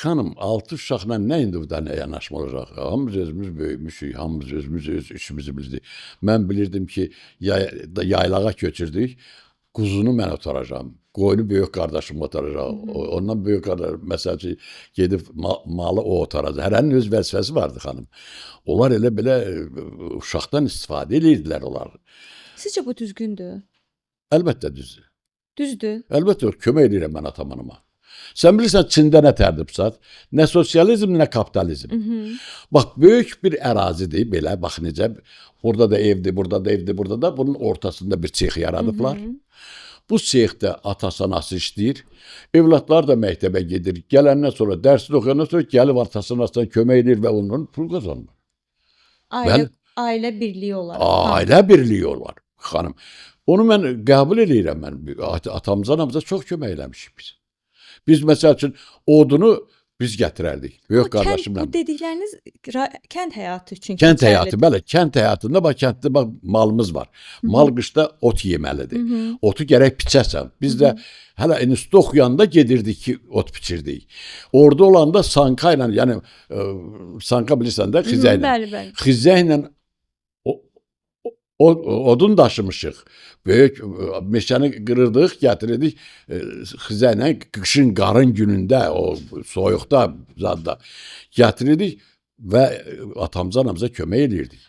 Xanım, 6 uşaqla nə individual yanaşma olacaq? Hamımız özümüz böyümüşük, hamımız özümüz öz işimizi bildik. Mən bilirdim ki, yaylağa köçürdük, quzunu mən otaracağam, qoyunu böyük qardaşım otaracaq. Ondan böyük qardaş, məsəl üçün, gedib malı o otaracaq. Hərənin öz vəzifəsi vardı xanım. Onlar elə belə uşaqdan istifadə edirdilər onlar. Sizcə bu düzgündür? Əlbəttə düzdür. Düzdür. Əlbəttə kömək edirəm mən atam-anama. Sən bilirsən Çində nə tərdibsat? Nə sosializm, nə kapitalizm. Bax, böyük bir ərazidir, belə, bax necə, orada da evdir, burada da evdir, burada da, bunun ortasında bir sex yaradıblar. Bu sexdə atası, anası işləyir, evlatlar da məktəbə gedir, gələndən sonra, dərsini oxuyandan sonra gəlib atası, anasına kömək edir və ondan pul qazanır. Ailə birliyi olar. Ailə birliyi olar, xanım. Onu mən qəbul edirəm, mən atamıza, anamıza çox kömək eləmişik biz. Biz məsəl üçün odunu biz gətirərdik. Böyük qardaşımla. Bu dedikləriniz kənd həyatı üçün Kənd həyatı, bəli, kənd həyatında bax kənddə bax malımız var. Mal qışda ot yeməlidir. Otu gərək biçəsən. Biz də hələ institut oxuyanda gedirdik ki, ot biçirdik. Orada olanda sanka ilə, yəni sanka bilirsən də, xizə ilə. Bəli. Xizə ilə odun daşımışıq. Böyük meşəni qırırdıq, gətirirdik xizə ilə, qışın qarın günündə, o soyuqda zadda gətirirdik və atamıza, anamıza kömək edirdik.